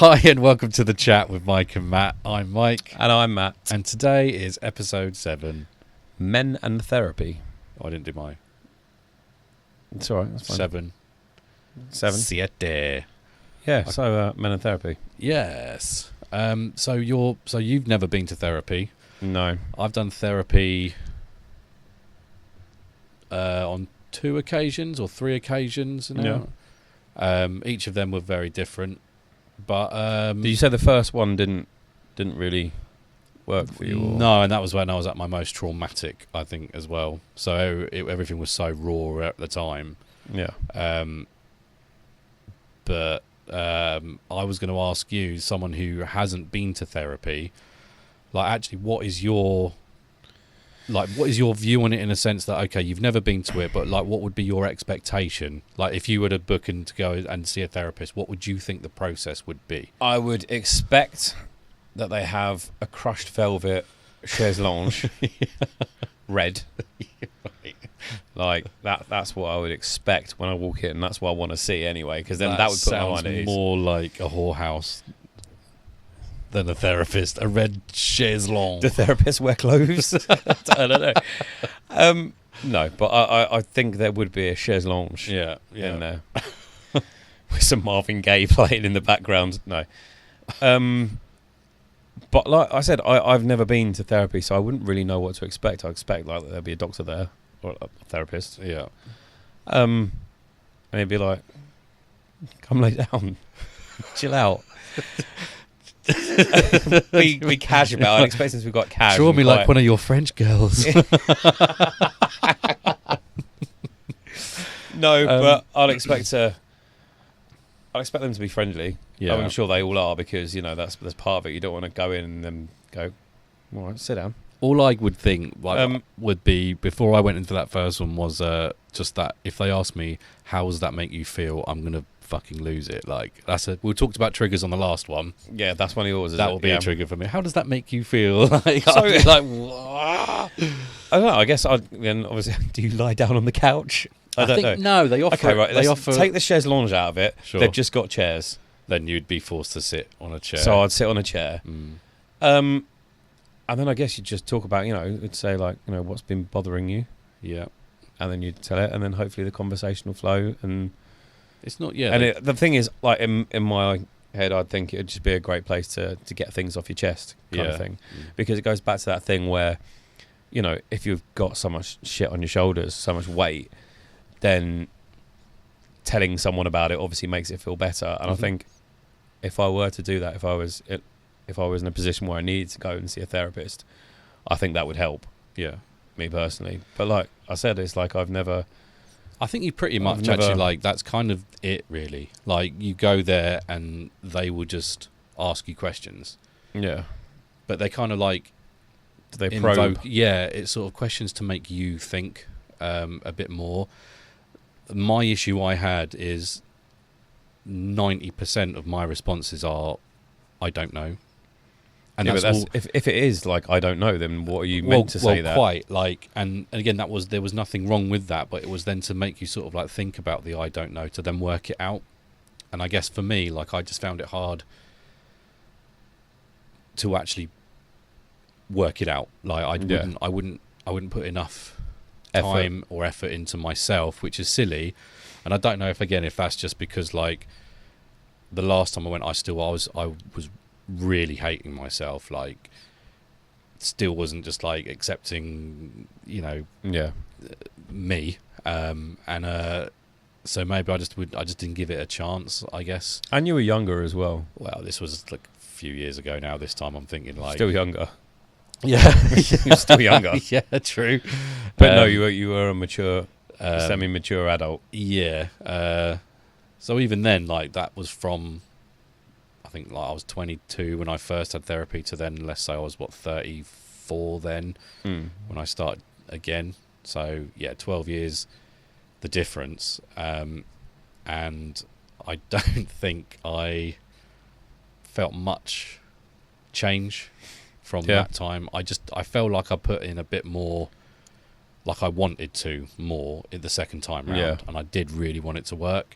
Hi and welcome to the chat with Mike and Matt. I'm Mike. And I'm Matt. And today is episode 7. Men and Therapy. Oh, I didn't do my... It's alright, that's fine. 7. 7? Yeah, so Men and Therapy. Yes. So you've never been to therapy. No. I've done therapy on 2 occasions or 3 occasions now. Yeah. Each of them were very different. But did you say the first one didn't really work for you? Or? No, and that was when I was at my most traumatic, I think, as well. So everything was so raw at the time. Yeah. But I was going to ask you, someone who hasn't been to therapy, like, actually, what is your view on it, in a sense that, okay, you've never been to it, but like, what would be your expectation? Like, if you were to book and to go and see a therapist, what would you think the process would be? I would expect that they have a crushed velvet chaise lounge, red. Like that's what I would expect when I walk in, and that's what I want to see anyway, because then that would put my mind at ease. More like a whorehouse than a therapist. A red chaise lounge. Do therapists wear clothes? I don't know. No, but I think there would be a chaise lounge in there. With some Marvin Gaye playing in the background. No. But like I said, I've never been to therapy, so I wouldn't really know what to expect. I expect like there'll be a doctor there, or a therapist. Yeah. And it'd be like, come lay down. Chill out. be cash about it. I expect since we've got cash. Draw me like one of your French girls. No, but I'll expect them to be friendly. Yeah. I'm sure they all are, because you know that's part of it. You don't want to go in and then go, all right, sit down. All I would think would be, before I went into that first one, was just that if they ask me, how does that make you feel, I'm gonna fucking lose it. Like, we talked about triggers on the last one. Yeah, that's one of yours. That will be a trigger for me. How does that make you feel? Like, so, like, I don't know. I guess then obviously, do you lie down on the couch? I don't know. No, they offer. Okay, right. They offer. Take the chaise lounge out of it. Sure. They've just got chairs. Then you'd be forced to sit on a chair. So I'd sit on a chair. And then I guess you'd just talk about, it'd say like, what's been bothering you. Yeah. And then you'd tell it, and then hopefully the conversation will flow. And it's not, yeah. And the thing is, like, in my head, I'd think it'd just be a great place to get things off your chest, kind of thing. Because it goes back to that thing where, if you've got so much shit on your shoulders, so much weight, then telling someone about it obviously makes it feel better. And I think if I were to do that, if I was in a position where I needed to go and see a therapist, I think that would help. Yeah, me personally. But like I said, it's like I think you pretty much actually, like, that's kind of it, really. Like, you go there and they will just ask you questions. Yeah, but they kind of like, do they probe? Yeah, it's sort of questions to make you think a bit more. My issue I had is 90% of my responses are, I don't know. And if it is like, I don't know, then what are you meant to say that? Quite, like, and again, there was nothing wrong with that, but it was then to make you sort of like think about the I don't know, to then work it out. And I guess for me, like, I just found it hard to actually work it out. Like, I wouldn't put enough time or effort into myself, which is silly. And I don't know if that's just because, like, the last time I went, I was really hating myself, like, still wasn't just like accepting, me, so maybe I just didn't give it a chance, I guess. And you were younger as well. Well, this was like a few years ago now. This time I'm thinking, like, still younger. Yeah. You're still younger. Yeah, true. But no, you were a mature, semi-mature adult. Yeah. So even then, like, that was from, I think, like, I was 22 when I first had therapy, to then, let's say I was 34 then when I started again. So yeah, 12 years, the difference. And I don't think I felt much change from that time. I felt like I put in a bit more, like I wanted to more in the second time round, and I did really want it to work.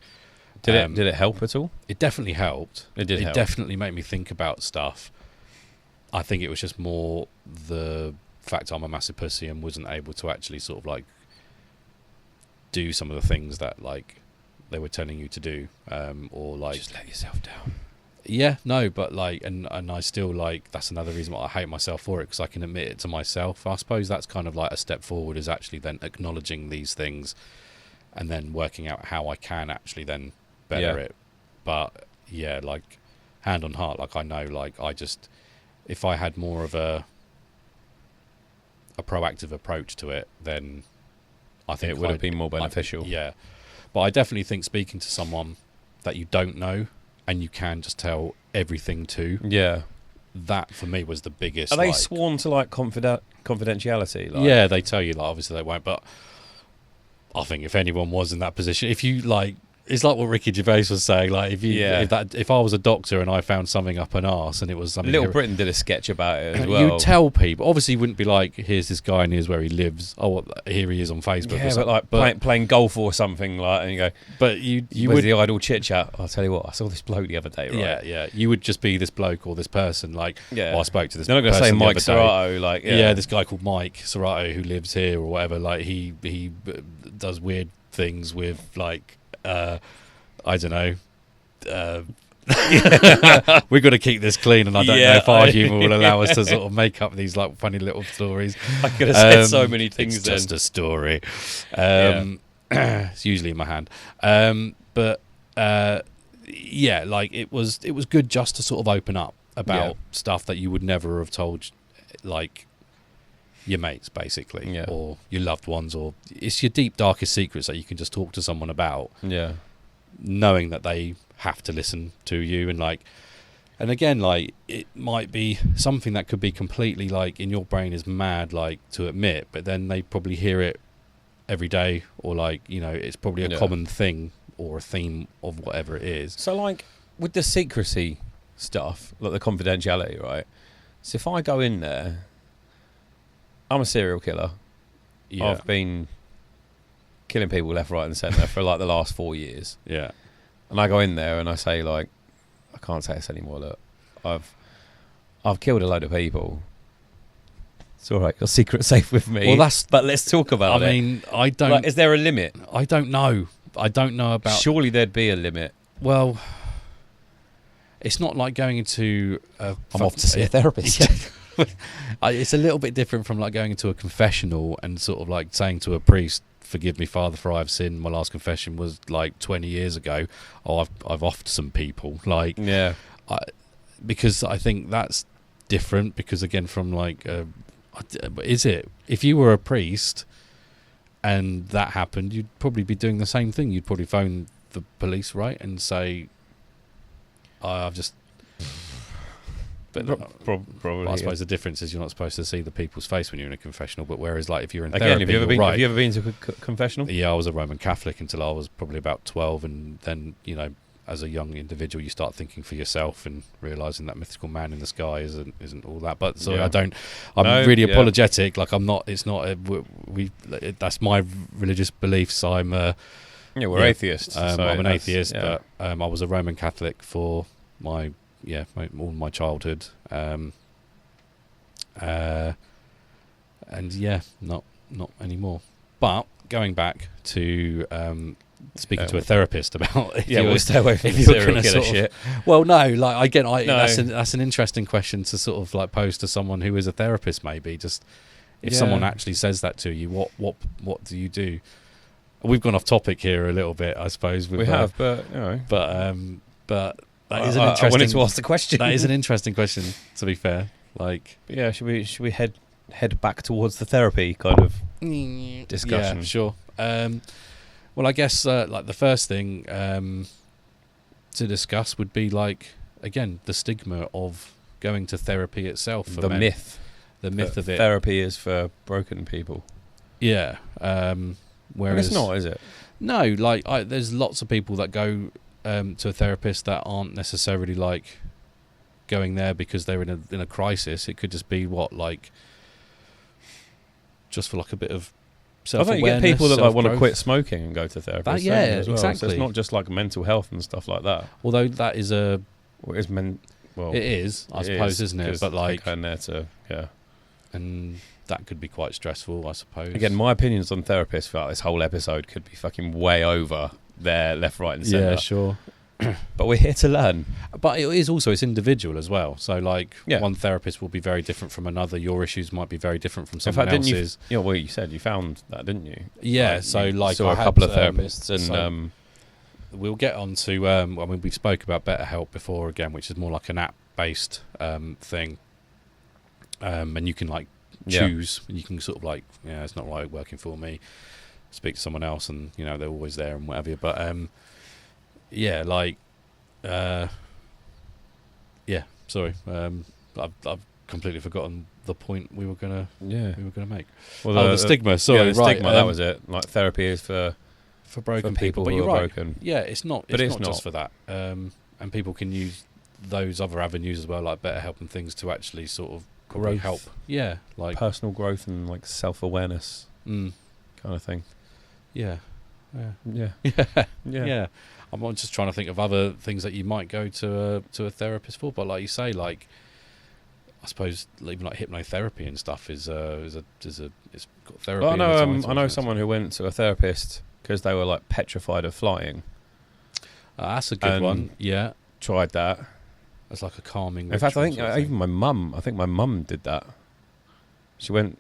Did it help at all? It definitely helped. It did. It help. definitely made me think about stuff. I think it was just more the fact I'm a massive pussy and wasn't able to actually sort of like do some of the things that like they were telling you to do, or like just let yourself down. Yeah, no, but like, and I still like, that's another reason why I hate myself for it, because I can admit it to myself. I suppose that's kind of like a step forward, is actually then acknowledging these things and then working out how I can actually then better it. But yeah, like hand on heart, like I know, like I just, if I had more of a proactive approach to it, then I think it would have been more beneficial. Yeah, but I definitely think speaking to someone that you don't know and you can just tell everything to, that for me was the biggest. Are they sworn to like confidentiality? Like? Yeah, they tell you, like obviously they won't, but I think if anyone was in that position, if you like, it's like what Ricky Gervais was saying. Like if I was a doctor and I found something up an arse and it was something, Little Britain did a sketch about it as well. You tell people. Obviously, you wouldn't be like, "Here's this guy and here's where he lives." Oh, here he is on Facebook. Yeah, but like playing golf or something, like, and you go. But you would would the idle chit chat. I'll tell you what, I saw this bloke the other day. Right? Yeah. You would just be this bloke or this person. Like, I spoke to this. They're not going to say Mike Serrato. Like, this guy called Mike Serrato who lives here or whatever. Like, he does weird things with like. I don't know. We've got to keep this clean, and I don't know if our humour will allow us to sort of make up these like funny little stories. I could have said so many things. It's just a story. It's usually in my hand. But like it was good just to sort of open up about stuff that you would never have told, like your mates, basically, or your loved ones, or it's your deep darkest secrets that you can just talk to someone about. Yeah. Knowing that they have to listen to you, and like, and again, like it might be something that could be completely like in your brain is mad, like to admit, but then they probably hear it every day, or like, you know, it's probably a common thing or a theme of whatever it is. So like with the secrecy stuff, like the confidentiality, right? So if I go in there, I'm a serial killer. Yeah. I've been killing people left, right and centre for like the last 4 years. Yeah. And I go in there and I say, like, I can't say this anymore, look, I've killed a load of people. It's all right, your secret's safe with me. Well, but let's talk about it. I mean, I don't... Like, is there a limit? I don't know. I don't know about... Surely there'd be a limit. Well, it's not like going into... I'm off to see a therapist. It's a little bit different from like going into a confessional and sort of like saying to a priest, "Forgive me, Father, for I have sinned. My last confession was like 20 years ago. Oh, I've offed some people." Like, because I think that's different. Because again, from like, is it? If you were a priest and that happened, you'd probably be doing the same thing. You'd probably phone the police, right, and say, "I've just." But probably, I suppose the difference is you're not supposed to see the people's face when you're in a confessional. But whereas, like, if you're in therapy, have you ever been to a confessional? Yeah, I was a Roman Catholic until I was probably about 12, and then, you know, as a young individual, you start thinking for yourself and realizing that mythical man in the sky isn't all that. But so I'm really apologetic. Like, I'm not. It's not. That's my religious beliefs. We're atheists. So I'm an atheist, but I was a Roman Catholic for all my childhood, and not anymore. But going back to speaking to a therapist about we'll stay away from the serial killer shit. Well, no, like again, that's an interesting question to sort of like pose to someone who is a therapist. Maybe just if someone actually says that to you, what do you do? We've gone off topic here a little bit, I suppose. We have, but you know, but. That is an interesting. I wanted to ask the question. That is an interesting question. To be fair, like, should we head back towards the therapy kind of discussion? Yeah, sure. Well, I guess like the first thing to discuss would be like, again, the stigma of going to therapy itself. For men. The myth of it. Therapy is for broken people. Yeah. Whereas it's not, is it? No, like there's lots of people that go to a therapist that aren't necessarily like going there because they're in a crisis. It could just be just for like a bit of I think you get people that like want to quit smoking and go to therapy. That, as well. exactly. So it's not just like mental health and stuff like that. Although that is a... Well, it is, I suppose, isn't it? But like... there to, yeah. And that could be quite stressful, I suppose. Again, my opinions on therapists throughout this whole episode could be fucking way over their left, right and centre. Yeah, sure. But we're here to learn. But it is also, it's individual as well. So like one therapist will be very different from another. Your issues might be very different from someone else's. You said you found that, didn't you? Yeah, so like saw a couple of therapists and... So we'll get on to, I mean, we spoke about BetterHelp before again, which is more like an app-based thing. And you can like choose, and you can sort of like, it's not right working for me. Speak to someone else and, they're always there and whatever. But sorry. I've completely forgotten the point we were gonna make. Well, the stigma. Sorry, the stigma. That was it. Like therapy is for broken people. But you're right. Broken. Yeah, it's not. It's not just for that. And people can use those other avenues as well, like BetterHelp and things, to actually sort of help. Yeah, like personal growth and like self-awareness kind of thing. Yeah. I'm just trying to think of other things that you might go to a therapist for, but like you say, like I suppose even like hypnotherapy and stuff is it's got therapy. Well, I know someone who went to a therapist because they were like petrified of flying. That's a good one. Yeah, tried that. It's like a calming. In fact, I think even my mum did that. She went.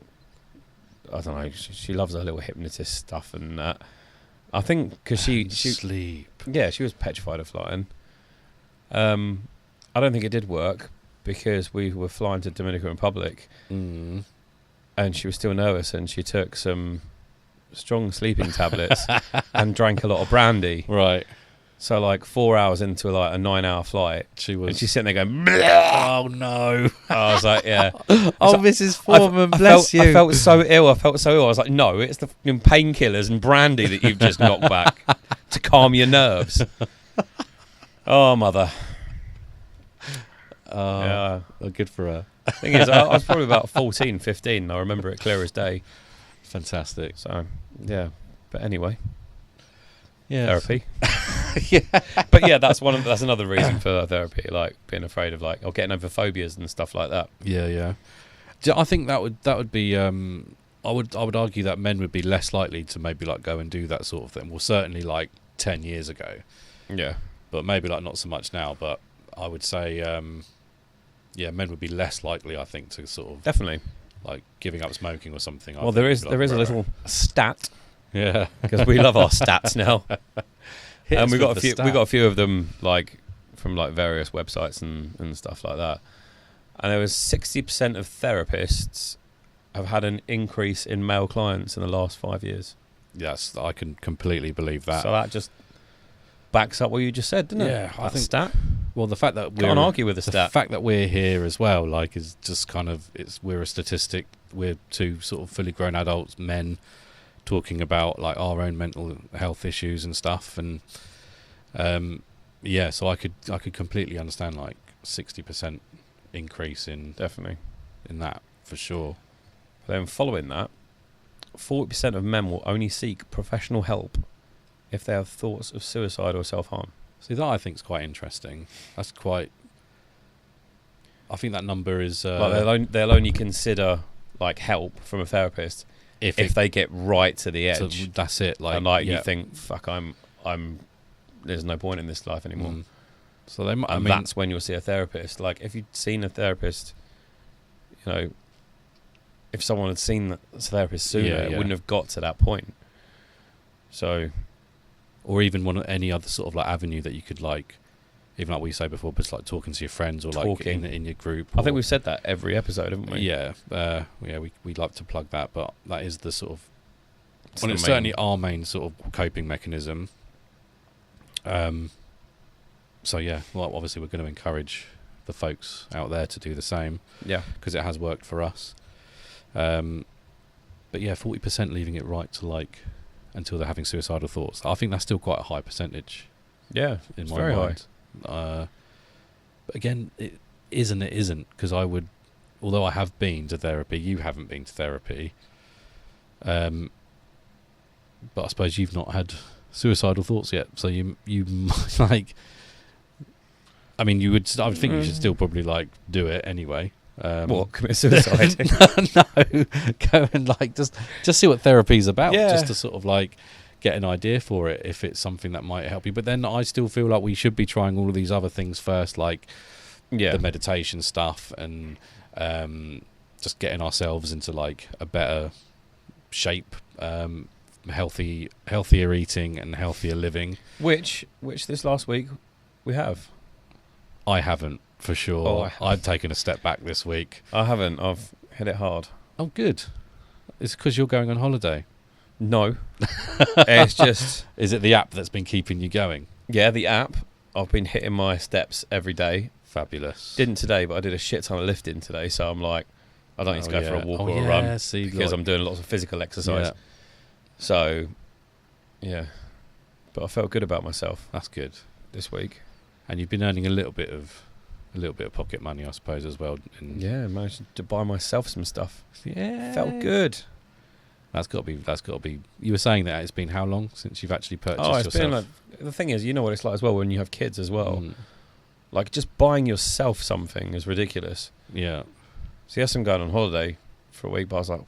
I don't know. She loves her little hypnotist stuff and that. I think because she sleep. Yeah, she was petrified of flying. I don't think it did work because we were flying to Dominican Republic, and she was still nervous, and she took some strong sleeping tablets and drank a lot of brandy. Right. So like 4 hours into like a 9-hour flight, she's sitting there going, "Bleh! Oh no!" I was like, "Yeah." Mrs. Foreman, bless you. I felt so ill. I was like, "No, it's the painkillers and brandy that you've just knocked back to calm your nerves." Oh, mother. Yeah, good for her. Thing is, I was probably about 14, 15. I remember it clear as day. Fantastic. So, yeah. But anyway. Yeah. Therapy. Yeah. But yeah, that's another reason for therapy, like being afraid of like, or getting over phobias and stuff like that. Yeah. I think that would be I would argue that men would be less likely to maybe like go and do that sort of thing. Well, certainly like 10 years ago. Yeah. But maybe like not so much now, but I would say men would be less likely, I think, to sort of definitely like giving up smoking or something. Well, there is a little stat. Yeah, because we love our stats now. And we got a few of them like from like various websites and stuff like that. And there was 60% of therapists have had an increase in male clients in the last 5 years. Yes, I can completely believe that. So that just backs up what you just said, didn't it? Yeah, I think stat. Well, the fact that we can't argue with the stat. The fact that we're here as well, like, is just kind of we're a statistic. We're two sort of fully grown adults, men, talking about like our own mental health issues and stuff, and so I could completely understand like 60% increase in definitely in that for sure. Then following that, 40% of men will only seek professional help if they have thoughts of suicide or self-harm. See, that I think is quite interesting. That's quite. I think that number is. Like they'll only consider like help from a therapist if they get right to the edge. So that's it. Like, and you think, fuck, I'm. There's no point in this life anymore. So that's when you'll see a therapist. Like if you'd seen a therapist, if someone had seen a therapist sooner, it wouldn't have got to that point. So. Or even any other sort of like avenue that you could like, even like we say before, but it's like talking to your friends or like in your group. I think we've said that every episode, haven't we? Yeah, we like to plug that, but that is the sort of. It's certainly our main sort of coping mechanism. So yeah, well, obviously we're going to encourage the folks out there to do the same. Yeah, because it has worked for us. But yeah, 40% leaving it right to like. Until they're having suicidal thoughts. I think that's still quite a high percentage. Yeah, in my mind. But again, it is and it isn't, because although I have been to therapy, you haven't been to therapy. But I suppose you've not had suicidal thoughts yet, so you like. I mean, I would think you should still probably like do it anyway. What, commit suicide? No, go and like just see what therapy's about, Yeah. just to sort of like get an idea for it if it's something that might help you. But then I still feel like we should be trying all of these other things first, like the meditation stuff and just getting ourselves into like a better shape, healthier eating and healthier living. Which this last week we have. I haven't, for sure. Oh, I've taken a step back this week. I haven't. I've hit it hard. Oh, good. It's because you're going on holiday. No. It's just... Is it the app that's been keeping you going? Yeah, the app. I've been hitting my steps every day. Fabulous. Didn't today, but I did a shit ton of lifting today, so I'm like, I don't need to go for a walk or a run because I'm doing lots of physical exercise. Yeah. So, yeah. But I felt good about myself. That's good. This week. And you've been earning a little bit of pocket money, I suppose, as well. Yeah, managed to buy myself some stuff. Yeah, felt good. That's got to be. You were saying that it's been how long since you've actually purchased it's yourself? been like, the thing is, you know what it's like as well when you have kids as well. Like just buying yourself something is ridiculous. Yeah. So yes, I'm going on holiday for a week, but I was like,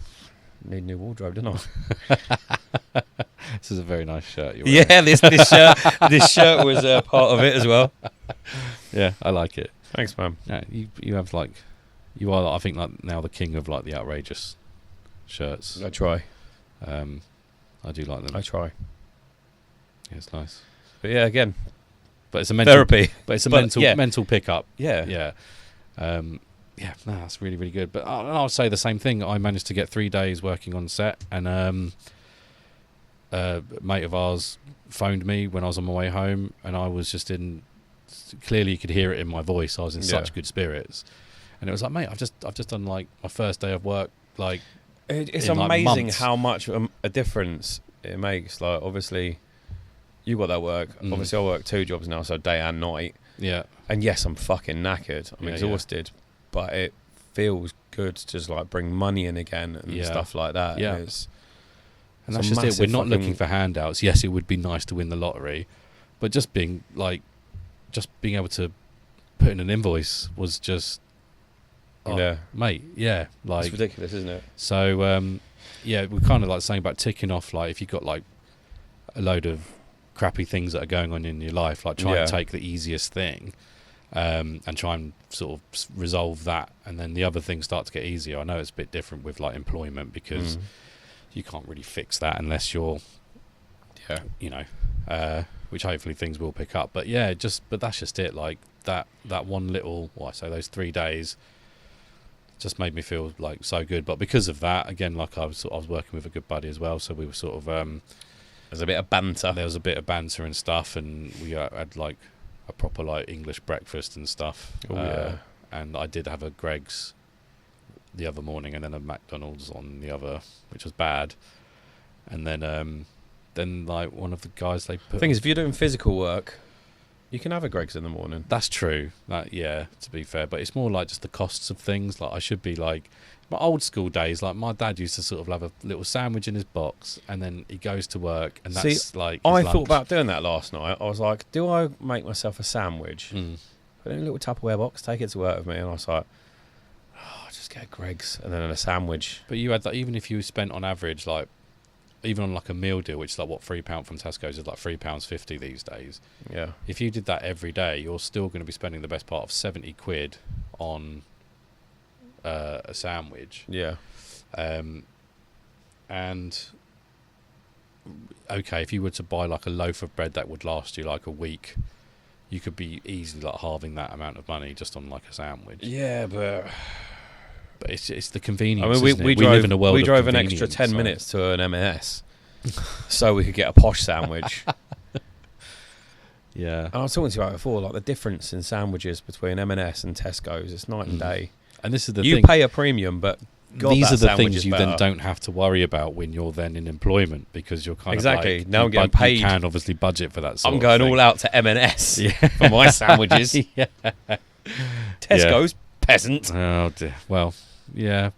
need a new wardrobe, don't I? This is a very nice shirt you're wearing. Yeah, this shirt was part of it as well. Yeah, I like it. Thanks, man. Yeah, you have like, you are, I think, like now the king of like the outrageous shirts. I try. I do like them. I try. Yeah, it's nice. But yeah, again, but it's a mental therapy. But it's a mental pickup. Yeah, yeah. Yeah, no, that's really, really good. But I'll say the same thing. I managed to get 3 days working on set, and a mate of ours phoned me when I was on my way home, and I was just clearly you could hear it in my voice. I was in such good spirits, and it was like, mate, I've just done like my first day of work. Like, it's in, amazing like, months. how much a difference it makes. Like, obviously, you got that work. Obviously, I work 2 jobs now, so day and night. Yeah, and yes, I'm fucking knackered. I'm exhausted. But it feels good to just like bring money in again and stuff like that. Yeah. And that's just it. We're not looking for handouts. Yes, it would be nice to win the lottery, but just being able to put in an invoice was just, mate, like, it's ridiculous, isn't it? So, we're kind of like saying about ticking off, like if you've got like a load of crappy things that are going on in your life, like try and take the easiest thing. And try and sort of resolve that, and then the other things start to get easier. I know it's a bit different with like employment because you can't really fix that unless you're, which hopefully things will pick up. But but that's just it. Like that one little, those 3 days just made me feel like so good. But because of that, again, like I was working with a good buddy as well, so we were sort of there's a bit of banter. There was a bit of banter and stuff, and we had like a proper like English breakfast and stuff. And I did have a Greg's the other morning, and then a McDonald's on the other, which was bad. And then like one of the guys they put. The thing is, if you're doing physical work, you can have a Greg's in the morning. That's true. To be fair, but it's more like just the costs of things. Like I should be like my old school days. Like my dad used to sort of have a little sandwich in his box, and then he goes to work, and that's like. I lunch. thought about doing that last night. I was like, do I make myself a sandwich? Put it in a little Tupperware box, take it to work with me, and I was like, just get a Greg's and then a sandwich. But you had that, even if you spent on average, like even on like a meal deal, which is like what £3 from Tesco's is like £3.50 these days. Yeah. If you did that every day, you're still going to be spending the best part of £70 on a sandwich. Yeah. And okay, if you were to buy like a loaf of bread that would last you like a week, you could be easily like halving that amount of money just on like a sandwich. Yeah, but it's the convenience. I mean, we live in a world. We of drove an extra 10 minutes to an M&S so we could get a posh sandwich. Yeah. And I was talking to you about it before, like the difference in sandwiches between M&S and Tesco's, it's night and day. And this is the thing. You pay a premium, but God, these are the things you better. then don't have to worry about when you're then in employment, because you're kind of like, now I'm getting paid. You can obviously budget for that. I'm going all out to M&S for my sandwiches. Yeah. Tesco's peasant. Oh dear. Well, yeah.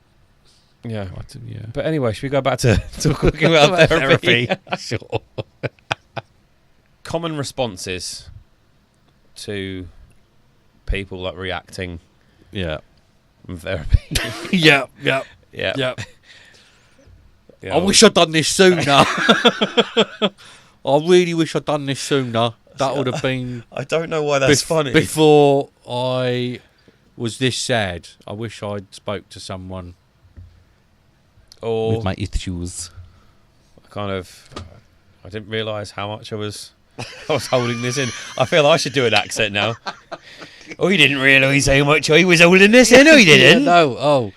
Yeah. Yeah. But anyway, should we go back to talking about therapy? Sure. Common responses to people like reacting Yeah. from therapy. Yeah. yeah. Yeah. Yeah, I wish I'd done this sooner. I really wish I'd done this sooner. That would have been. I don't know why that's funny. Before I was this sad, I wish I'd spoke to someone Or with my issues. I didn't realise how much I was holding this in. I feel I should do an accent now. Oh, you didn't realise how much I was holding this in? No, you didn't.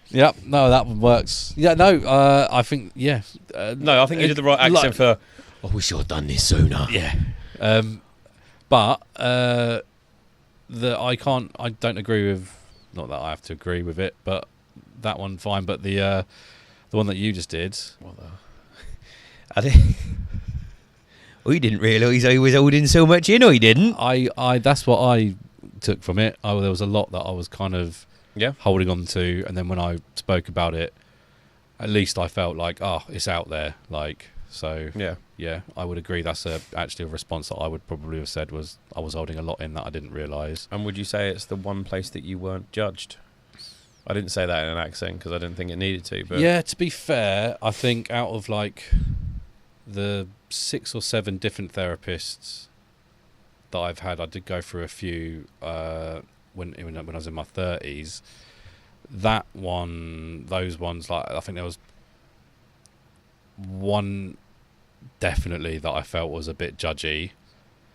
Yep, no, that one works. Yeah, no, I think, yeah. No, I think you did the right accent for, I wish I'd done this sooner. Yeah. But I don't agree with, not that I have to agree with it, but that one, fine. But the one that you just did. What the? I didn't. Oh, you didn't realise I was holding so much in, or you didn't? That's what I took from it. There was a lot that I was kind of holding on to, and then when I spoke about it, at least I felt like, it's out there. Like, so yeah, I would agree. That's actually a response that I would probably have said was I was holding a lot in that I didn't realise. And would you say it's the one place that you weren't judged? I didn't say that in an accent because I didn't think it needed to. But yeah, to be fair, I think out of like the 6 or 7 different therapists that I've had, I did go through a few when I was in my 30s. Those ones, like I think there was one definitely that I felt was a bit judgy.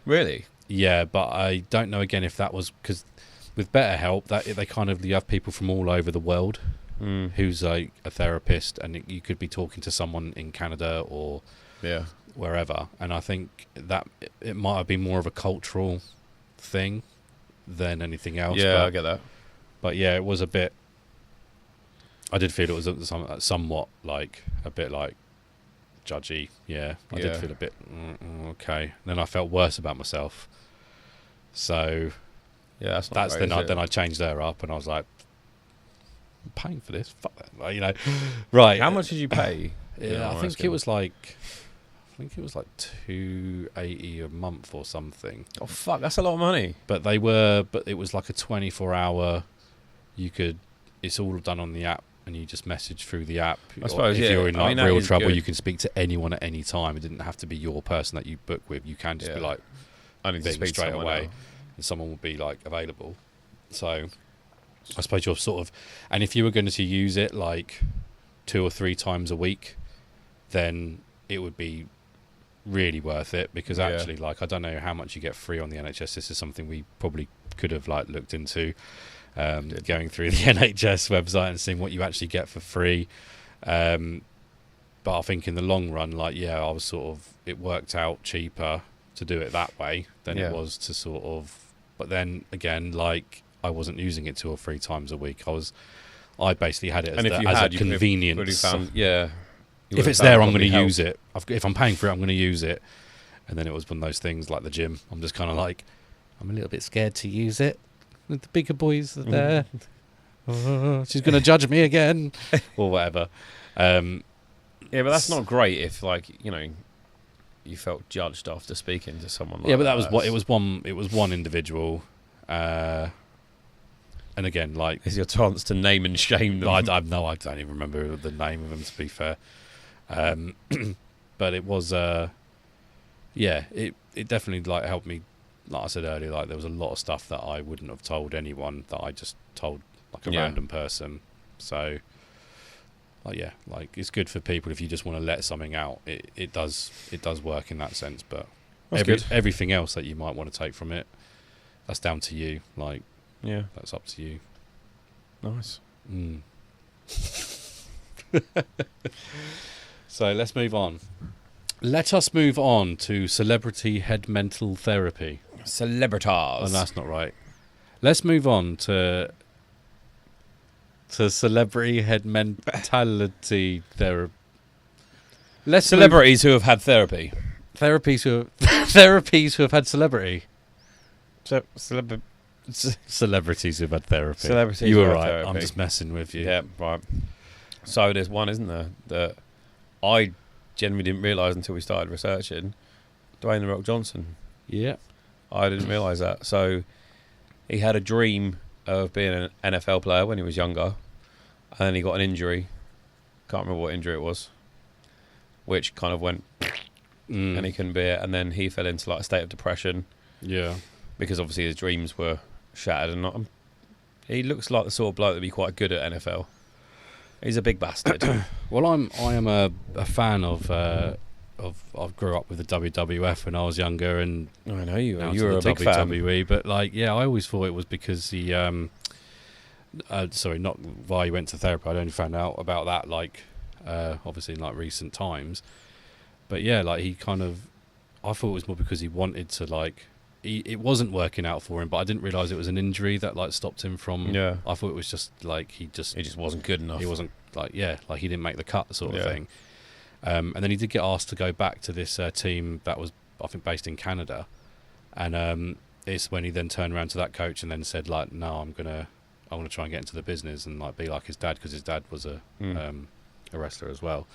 Really? Yeah, but I don't know again if that was because with BetterHelp that they kind of, you have people from all over the world who's a therapist, and you could be talking to someone in Canada or wherever, and I think that it might have been more of a cultural thing than anything else. Yeah, I get that. But yeah, it was a bit. I did feel it was somewhat like a bit like judgy. Yeah, I did feel a bit okay. And then I felt worse about myself. So yeah, that's great, then I changed her up, and I was like, I'm paying for this. Fuck that, like, right? How much did you pay? I think it was like $280 a month or something. Oh fuck, that's a lot of money. But it was like a 24-hour. It's all done on the app, and you just message through the app. I suppose, if you're in real trouble, good. you can speak to anyone at any time. It didn't have to be your person that you book with. You can just be like, I need to speak straight away, now. and someone will be like available. So I suppose you're sort of, and if you were going to use it like 2 or 3 times a week, then it would be really worth it, because actually, like, I don't know how much you get free on the NHS. This is something we probably could have like looked into, going through the NHS website and seeing what you actually get for free. But I think in the long run, like, I was sort of, it worked out cheaper to do it that way than it was to sort of, but then again, like, I wasn't using it 2 or 3 times a week. I basically had it as a convenience. If it's there, I'm going to use it. If I'm paying for it, I'm going to use it. And then it was one of those things like the gym. I'm just kind of like, I'm a little bit scared to use it. The bigger boys are there. She's going to judge me again, or whatever. But that's not great if, like, you felt judged after speaking to someone. Like but that was what it was. It was one individual. And again, like, it's your chance to name and shame them. I don't even remember the name of them, to be fair. But it was, it definitely, like, helped me. Like I said earlier, like, there was a lot of stuff that I wouldn't have told anyone that I just told like a random person. So, like, like, it's good for people if you just want to let something out. It does work in that sense. But everything else that you might want to take from it, that's down to you. Like, that's up to you. Nice. So let's move on. Let us move on to celebrity head mental therapy. Celebritas. Oh, that's not right. Let's move on to celebrity head mentality therapy. Celebrities who have had therapy. Therapies who have had celebrity. Celebrities who've had therapy. Celebrities you were who have right. therapy. I'm just messing with you. Yeah, right. So there's one, isn't there, that I genuinely didn't realise until we started researching. Dwayne "The Rock" Johnson. Yeah. I didn't realise that. So he had a dream of being an NFL player when he was younger, and then he got an injury. Can't remember what injury it was, which kind of went, and he couldn't be it. And then he fell into like a state of depression. Yeah. Because obviously his dreams were shattered, and not. He looks like the sort of bloke that'd be quite good at NFL. He's a big bastard. Well, I am a fan of I grew up with the WWF when I was younger, and I know you now were. You to were a the big fan. WWE. But like, yeah, I always thought it was because he, sorry, not why he went to therapy. I only found out about that like, obviously in like recent times. But yeah, like he kind of, I thought it was more because he wanted to like. It wasn't working out for him, but I didn't realise it was an injury that like stopped him from. Yeah. I thought it was just like he just wasn't good enough. He wasn't like like he didn't make the cut sort of thing. And then he did get asked to go back to this team that was I think based in Canada, and it's when he then turned around to that coach and then said like, no, I'm gonna try and get into the business and like be like his dad, because his dad was a wrestler as well.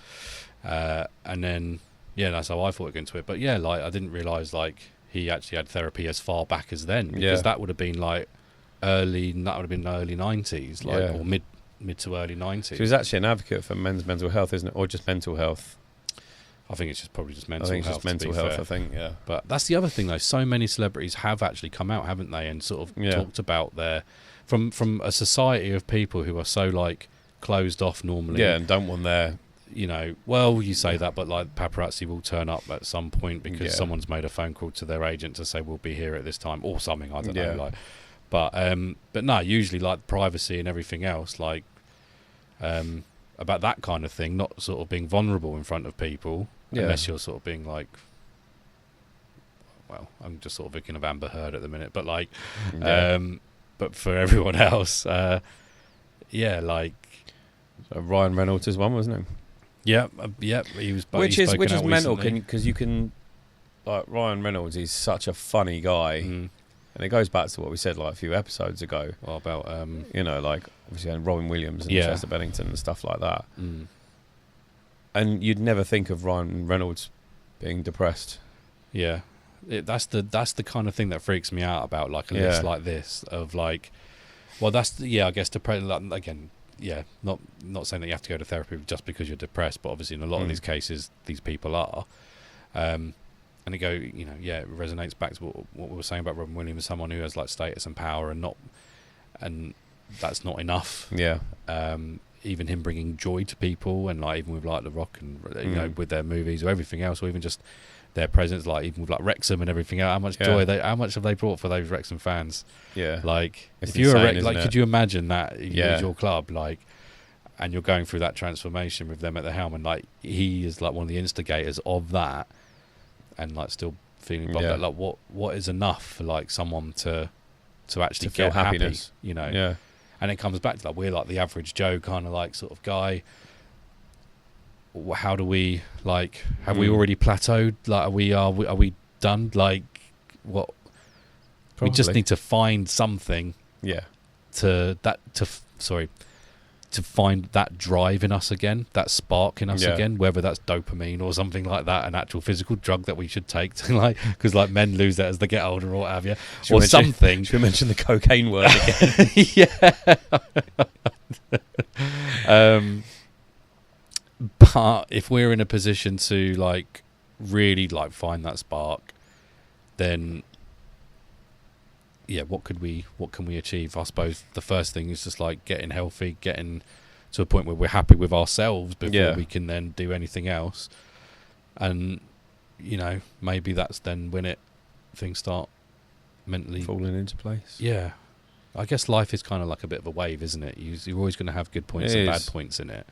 And then that's how I thought into it. But yeah, like I didn't realise like. He actually had therapy as far back as then, because that would have been like early 90s, like or mid to early 90s. So he's actually an advocate for men's mental health, isn't it, or just mental health? I think it's just probably just mental health. I think it's just mental health. I think, yeah. But that's the other thing, though. So many celebrities have actually come out, haven't they, and sort of talked about their from a society of people who are so like closed off normally. Yeah, and don't want their. You know, well, you say that, but like paparazzi will turn up at some point because someone's made a phone call to their agent to say we'll be here at this time or something. I don't know, like, but no, usually like privacy and everything else, like, about that kind of thing, not sort of being vulnerable in front of people, unless you're sort of being like, well, I'm just sort of thinking of Amber Heard at the minute, but like, but for everyone else, like. So Ryan Reynolds is one, wasn't he? Yeah, he was. Which is mental, recently. because you can, like Ryan Reynolds, he's such a funny guy, and it goes back to what we said like a few episodes ago. Well, about you know, like obviously Robin Williams and Chester Bennington and stuff like that. And you'd never think of Ryan Reynolds being depressed. Yeah, that's the kind of thing that freaks me out about like a list like this of like, well, that's I guess again. Yeah, not saying that you have to go to therapy just because you're depressed, but obviously in a lot of these cases, these people are. And it it resonates back to what we were saying about Robin Williams, someone who has like status and power, and that's not enough. Yeah. Even him bringing joy to people, and like even with like The Rock and you know with their movies or everything else, or even just their presence, like even with like Wrexham and everything else, how much joy how much have they brought for those Wrexham fans? Yeah, like it's if you're insane, like, could you imagine that is your club, like, and you're going through that transformation with them at the helm, and like he is like one of the instigators of that, and like still feeling that, like what is enough for like someone to actually feel get happiness, happy, you know? And it comes back to like we're like the average Joe kind of like sort of guy. How do we like? Have we already plateaued? Like, are we done? Like, what? Probably. We just need to find something. To find that drive in us again, that spark in us again. Whether that's dopamine or something like that, an actual physical drug that we should take to like, because like men lose that as they get older or what have you, or something. Should we mention the cocaine word again? But if we're in a position to like really like find that spark, then what can we achieve? I suppose the first thing is just like getting healthy, getting to a point where we're happy with ourselves before we can then do anything else. And you know, maybe that's then when things start mentally falling into place. Yeah, I guess life is kind of like a bit of a wave, isn't it? You're always going to have good points and bad points in it.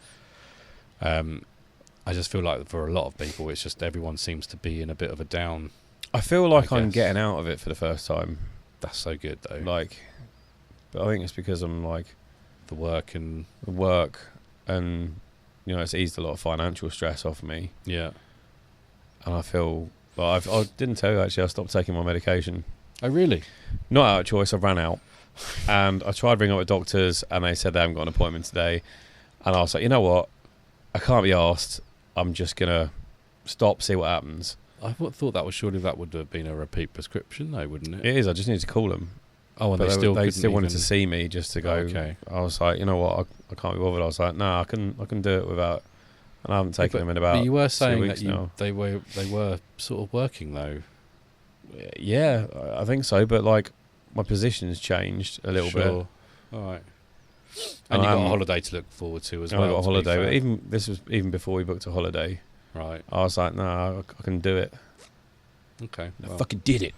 I just feel like for a lot of people, it's just everyone seems to be in a bit of a down. I feel like I'm getting out of it for the first time. That's so good, though. Like, but I think it's because I'm like the work, and you know, it's eased a lot of financial stress off me. Yeah, and I feel like I didn't tell you actually. I stopped taking my medication. Oh, really? Not out of choice. I ran out, and I tried ringing up with doctors, and they said they haven't got an appointment today. And I was like, you know what? I can't be arsed. I'm just going to stop, see what happens. I thought that was surely that would have been a repeat prescription, though, wouldn't it? It is. I just need to call them. Oh, and but they still wanted to see me just to go. Oh, okay. I was like, you know what? I can't be bothered. I was like, no, I can do it without. And I haven't taken them in about. But you were 2 saying weeks that now. they were sort of working though. Yeah, I think so. But like, my position's changed a little bit. All right. And you got a holiday to look forward to as well. I got a holiday, but this was even before we booked a holiday. Right. I was like, no, I can do it. Okay. I fucking did it.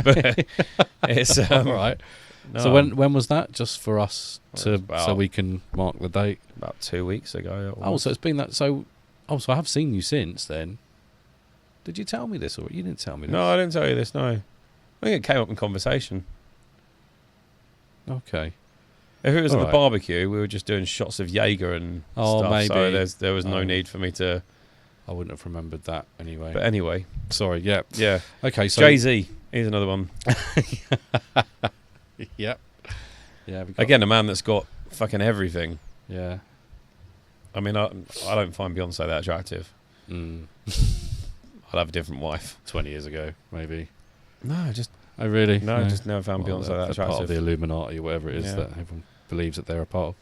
But it's all right. No, so when was that? Just for us so we can mark the date. About 2 weeks ago. Oh, so it's been that. So I have seen you since then. Did you tell me this, or you didn't tell me this? No, I didn't tell you this. No, I think it came up in conversation. Okay. If it was All at right. the barbecue, we were just doing shots of Jaeger and stuff. Maybe. So there was no need for me to. I wouldn't have remembered that anyway. But anyway, sorry. Yeah. yeah. Okay. So Jay-Z, here's another one. Yep. Yeah. Again, a man that's got fucking everything. Yeah. I mean, I don't find Beyonce that attractive. Mm. I'd have a different wife. 20 years ago, maybe. No, just Oh, really? no, just never found Beyonce that they're attractive. part of the Illuminati or whatever it is Yeah. that everyone believes that they're a part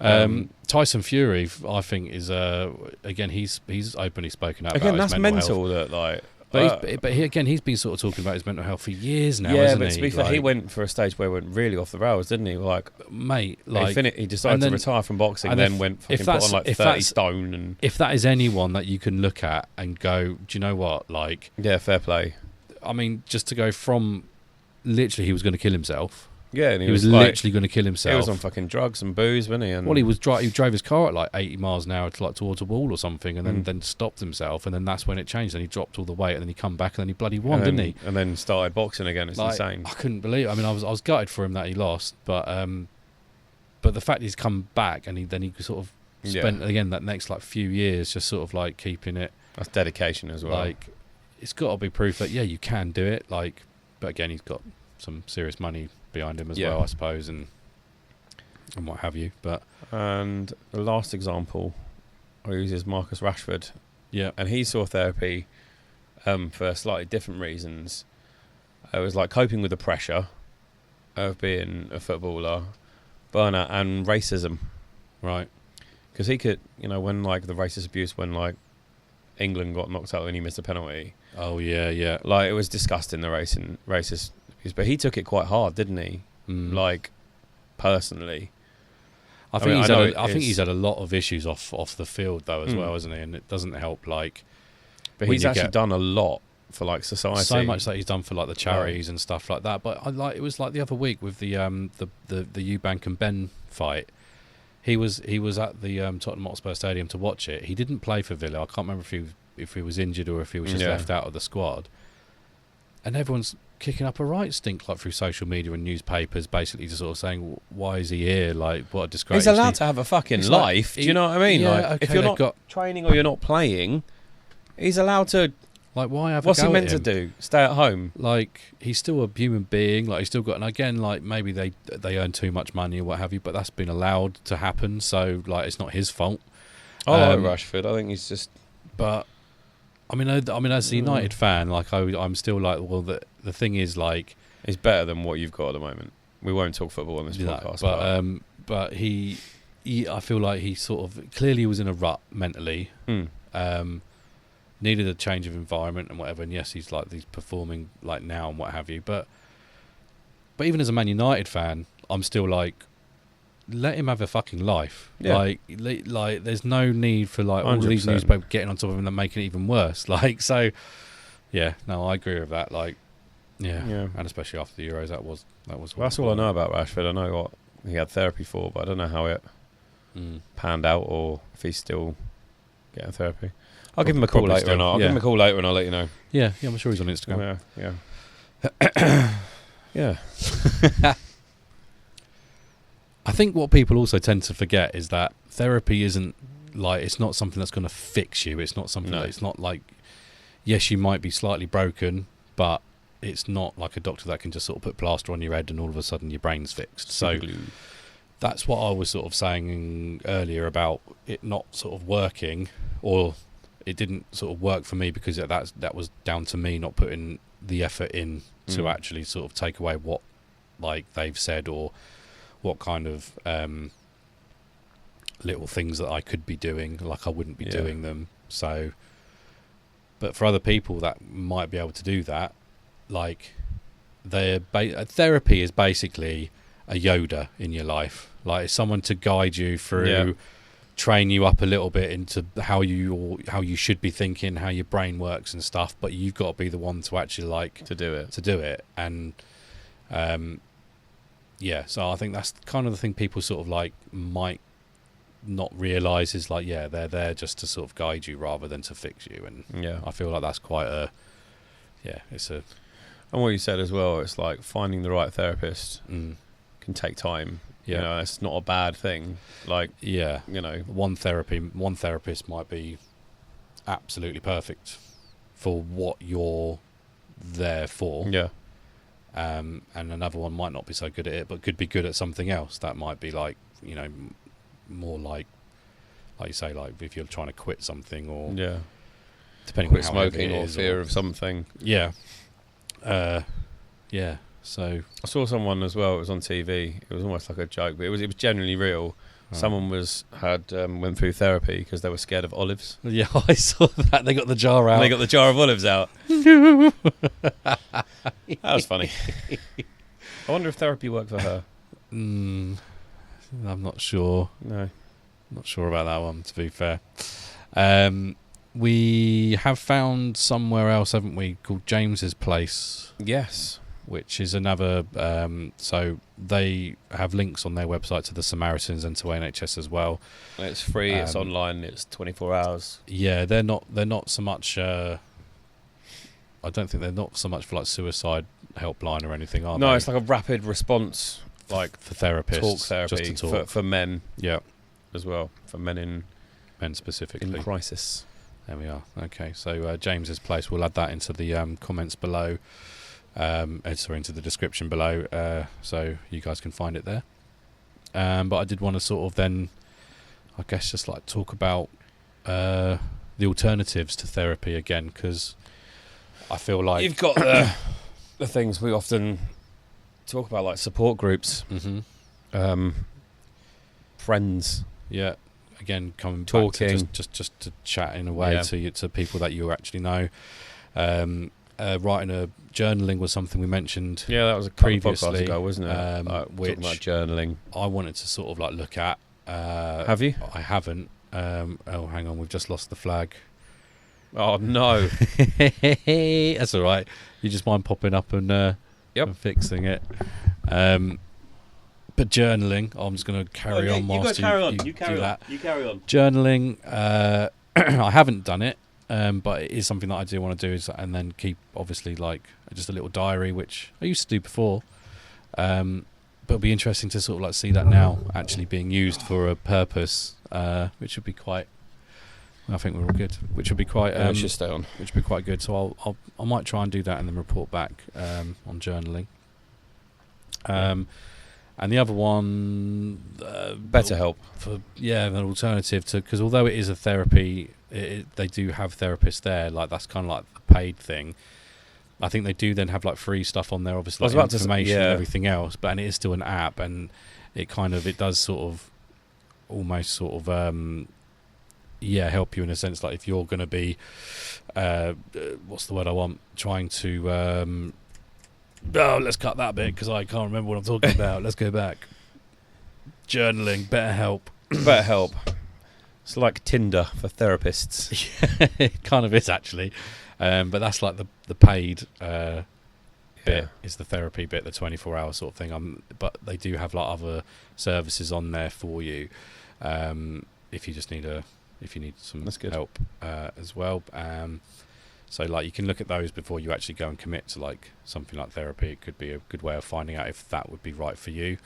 of. Tyson Fury, I think, is again he's openly spoken out Again, about that's his mental mental. health. That like. But he's been sort of talking about his mental health for years now, Yeah, hasn't but he? to be fair, he Like, went for a stage where he went really off the rails, didn't he? Like, mate, like he decided to retire from boxing, and then if- went if fucking put that's- on like if 30 that's- stone and if that is anyone that you can look at and go, do you know what? Like, yeah, fair play. I mean, just to go from literally he was going to kill himself. Yeah, and He was like, literally going to kill himself. he was on fucking drugs and booze, wasn't he? And Well, he drove his car at like 80 miles an hour to like towards a wall or something, and then stopped himself, and then that's when it changed. Then he dropped all the weight, and then he come back, and then he bloody won, and then, didn't he? And then started boxing again. It's Like, insane. I couldn't believe. I mean, I was gutted for him that he lost, but the fact he's come back and he sort of spent again that next like few years just sort of like keeping it. That's dedication as well. Like, it's got to be proof that you can do it. Like, but again, he's got some serious money behind him as well, I suppose, and what have you. But and the last example I use is Marcus Rashford. yeah, And he saw therapy for slightly different reasons. It was like coping with the pressure of being a footballer, burnout, and racism. right. Because he could, when like the racist abuse, when like England got knocked out and he missed a penalty, Oh yeah. like it was disgusting, the racist abuse. But he took it quite hard, didn't he? Like personally. I think mean, he's had a lot of issues off the field though as well, hasn't he? And it doesn't help. Like, But when he's you actually get done a lot for like society. so much that he's done for like the charities and stuff like that. But it was like the other week with the Eubank and Ben fight. He was at the Tottenham Hotspur Stadium to watch it. He didn't play for Villa. I can't remember if he was injured or if he was just left out of the squad. And everyone's kicking up a right stink like through social media and newspapers, basically just sort of saying, why is he here? Like, what a disgrace. He's allowed to have a fucking He's life. like- Do you know what I mean? Yeah, like, okay, if you're they've not got- training or you're not playing, he's allowed to. Like, why have What's a go he meant at to him? do? Stay at home. Like, he's still a human being. Like, he's still got, and again, like maybe they earn too much money or what have you, but that's been allowed to happen. So like, it's not his fault. I like Rashford. I think he's just. But I mean, as a United fan, like I'm still like, well, the thing is, like, He's better than what you've got at the moment. We won't talk football on this podcast. But he, I feel like he sort of clearly was in a rut mentally. Needed a change of environment and whatever. And yes, he's performing like now and what have you. But even as a Man United fan, I'm still like, let him have a fucking life. Yeah. Like there's no need for like all these 100%. newspapers getting on top of him and making it even worse. Like, so yeah, no, I agree with that. Like, yeah. And especially after the Euros, that was. Well, that's all I know about Rashford. I know what he had therapy for, but I don't know how it panned out or if he's still getting therapy. I'll give him a call Probably later, still, and I'll give him a call later, and I'll let you know. Yeah, I'm sure he's on Instagram. Yeah. I think what people also tend to forget is that therapy isn't like, it's not something that's going to fix you. It's not something that it's not like, yes, you might be slightly broken, but it's not like a doctor that can just sort of put plaster on your head and all of a sudden your brain's fixed. So that's what I was sort of saying earlier about it not sort of working, or it didn't sort of work for me because that was down to me not putting the effort in to actually sort of take away what like they've said, or what kind of little things that I could be doing, like I wouldn't be doing them. So, but for other people that might be able to do that, like therapy is basically a Yoda in your life. Like it's someone to guide you through, train you up a little bit into how you should be thinking, how your brain works and stuff. But you've got to be the one to actually like to do it. And so I think that's kind of the thing people sort of like might not realise is like, they're there just to sort of guide you rather than to fix you. And I feel like that's quite it's a. And what you said as well, it's like finding the right therapist can take time. You know, it's not a bad thing. Like, you know, one therapist might be absolutely perfect for what you're there for. Yeah. And another one might not be so good at it, but could be good at something else. That might be like, you know, more like you say, like if you're trying to quit something, or depending quit on how smoking, or fear of something. So I saw someone as well. It was on TV. It was almost like a joke, but it was genuinely real. Someone went through therapy because they were scared of olives. Yeah, I saw that. They got the jar out. And they got the jar of olives out. That was funny. I wonder if therapy worked for her. I'm not sure. No, not sure about that one, to be fair. We have found somewhere else, haven't we, called James's Place? Yes. Which is another. So they have links on their website to the Samaritans and to NHS as well. It's free. It's online. It's 24 hours. Yeah, they're not so much. I don't think they're not so much for like suicide helpline or anything, are they? No, it's like a rapid response, like for therapists, talk therapy, just to talk. For men. Yeah, as well, for men specifically in crisis. There we are. Okay, so James's Place. We'll add that into the comments below. Into the description below, so you guys can find it there. But I did want to sort of then, I guess, just like talk about the alternatives to therapy again, because I feel like you've got the things we often talk about, like support groups, friends. Yeah, again, coming talking, back to just to chat in a way to people that you actually know. Writing a journaling was something we mentioned. Yeah, that was a couple of podcasts ago, wasn't it? Which about journaling, I wanted to sort of like look at. Have you? I haven't. Hang on, we've just lost the flag. Oh no, that's all right. You just mind popping up and and fixing it. But journaling, I'm just going to carry on. You carry on. Journaling, I haven't done it. But it is something that I do want to do, and then keep obviously like just a little diary, which I used to do before. But it'll be interesting to sort of like see that now actually being used for a purpose, which would be quite. I think we're all good. Which would be quite. Should stay on. Which would be quite good. So I might try and do that and then report back on journaling. And the other one, BetterHelp, for an alternative to, because although it is a therapy. They do have therapists there, like that's kind of like the paid thing. I think they do then have like free stuff on there, obviously, like information and everything else. But it is still an app, and it does sort of almost sort of help you in a sense. Like if you're going to be, what's the word I want? Trying to let's cut that bit because I can't remember what I'm talking about. Let's go back. Journaling, BetterHelp. It's like Tinder for therapists. It kind of is actually, but that's like the paid bit is the therapy bit, the 24-hour sort of thing. But they do have like other services on there for you if you just need some help as well. So like you can look at those before you actually go and commit to like something like therapy. It could be a good way of finding out if that would be right for you.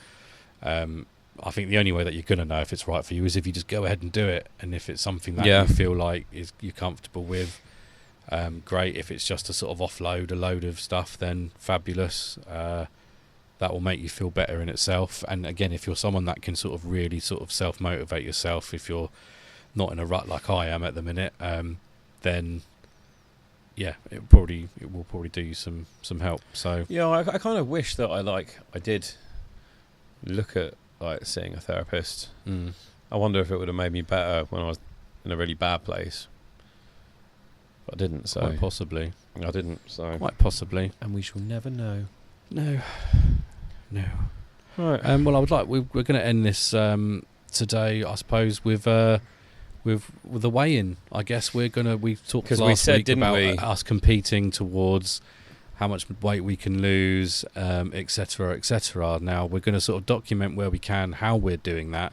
I think the only way that you're going to know if it's right for you is if you just go ahead and do it. And if it's something that you feel like you're comfortable with, great. If it's just to sort of offload a load of stuff, then fabulous. that will make you feel better in itself. And again, if you're someone that can sort of really sort of self-motivate yourself, if you're not in a rut like I am at the minute, then yeah, it will probably do you some help. So yeah, I kind of wish that I did look at like seeing a therapist. I wonder if it would have made me better when I was in a really bad place. But I didn't, so quite possibly. I didn't, so Quite possibly. and we shall never know. No. Right. Well, I would like we're going to end this today, I suppose, with the weigh-in. I guess we talked 'Cause last we said, week didn't about we? us competing towards how much weight we can lose, etc., etc. Now we're going to sort of document where we can how we're doing that,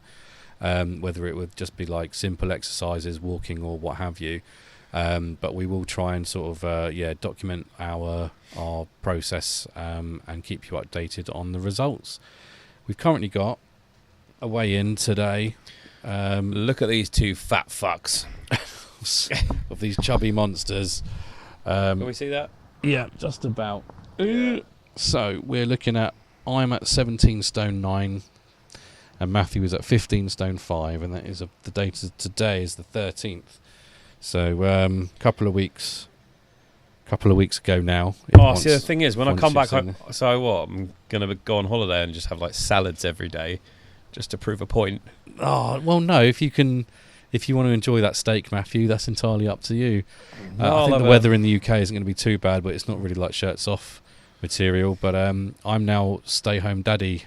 whether it would just be like simple exercises, walking, or what have you. But we will try and sort of document our process and keep you updated on the results. We've currently got a weigh-in today. Look at these two fat fucks. Of these chubby monsters. Can we see that? Yeah, just about. So we're looking at, I'm at 17 stone 9 and Matthew is at 15 stone 5, and that is the date of today is the 13th. So couple of weeks ago now. See, the thing is, when I come back home, so what? I'm gonna go on holiday and just have like salads every day, just to prove a point. Oh well, no. If you want to enjoy that steak, Matthew, that's entirely up to you. I think the weather in the UK isn't going to be too bad, but it's not really like shirts off material. But I'm now stay home daddy.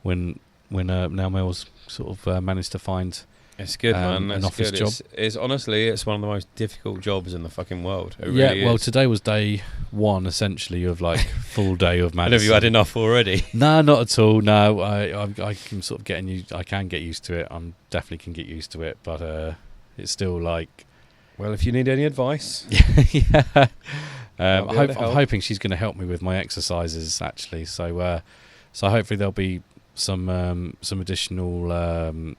When now Mel's sort of managed to find. It's good, man. An office job. It's honestly, it's one of the most difficult jobs in the fucking world. It Yeah, really well, is. today was day one, essentially, of like full day of madness. Have you had enough already? No, not at all. No, I can sort of getting used. I can get used to it. I'm definitely can get used to it, but it's still like. Well, if you need any advice, yeah. I'm I'm hoping she's going to help me with my exercises actually. So hopefully there'll be some additional.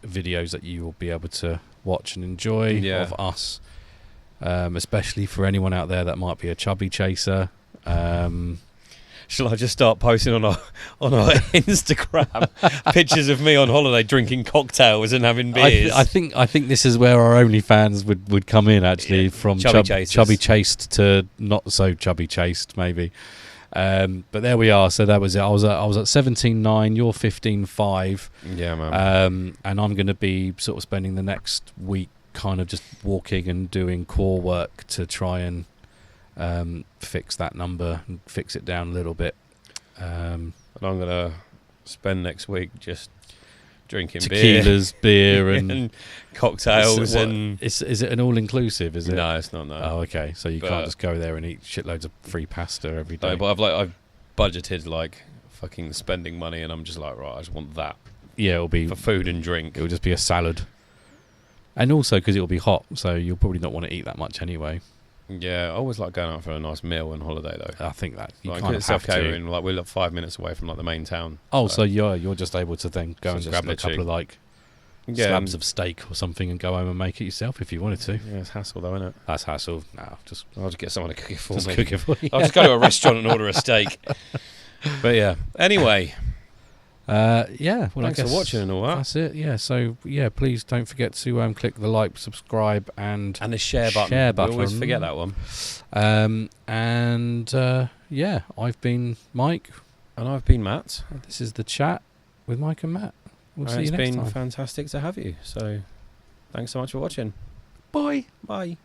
Videos that you will be able to watch and enjoy of us, especially for anyone out there that might be a chubby chaser. Shall I just start posting on our Instagram pictures of me on holiday drinking cocktails and having beers? I think this is where our OnlyFans would come in actually, from chubby chased to not so chubby chased maybe. But there we are. So that was it. I was at 17.9. You're 15.5. Yeah, man. And I'm going to be sort of spending the next week kind of just walking and doing core work to try and fix that number and fix it down a little bit. And I'm going to spend next week just drinking tequilas, beer and cocktails. Is it an all-inclusive, is it? No, it's not, no. Oh, okay. So you can't just go there and eat shitloads of free pasta every day. No, but I've budgeted like fucking spending money, and I'm just like, right, I just want that. Yeah, it'll be for food and drink. It'll just be a salad. And also because it'll be hot, so you'll probably not want to eat that much anyway. Yeah, I always like going out for a nice meal on holiday though. I think that you like, kind of have to. Like we're like 5 minutes away from like the main town. Oh, so you're just able to then go and grab a couple of like slabs of steak or something and go home and make it yourself if you wanted to. Yeah, it's hassle though, isn't it? That's hassle. No, I'll just get someone to cook it for me. Cook it for you. I'll just go to a restaurant and order a steak. But yeah. Anyway. Yeah. Well, thanks for watching and all that. That's it. Yeah. So yeah, please don't forget to click the like, subscribe, and the share button. We always forget that one. Yeah, I've been Mike, and I've been Matt. This is the chat with Mike and Matt. We'll see you next time. It's been fantastic to have you. So, thanks so much for watching. Bye. Bye.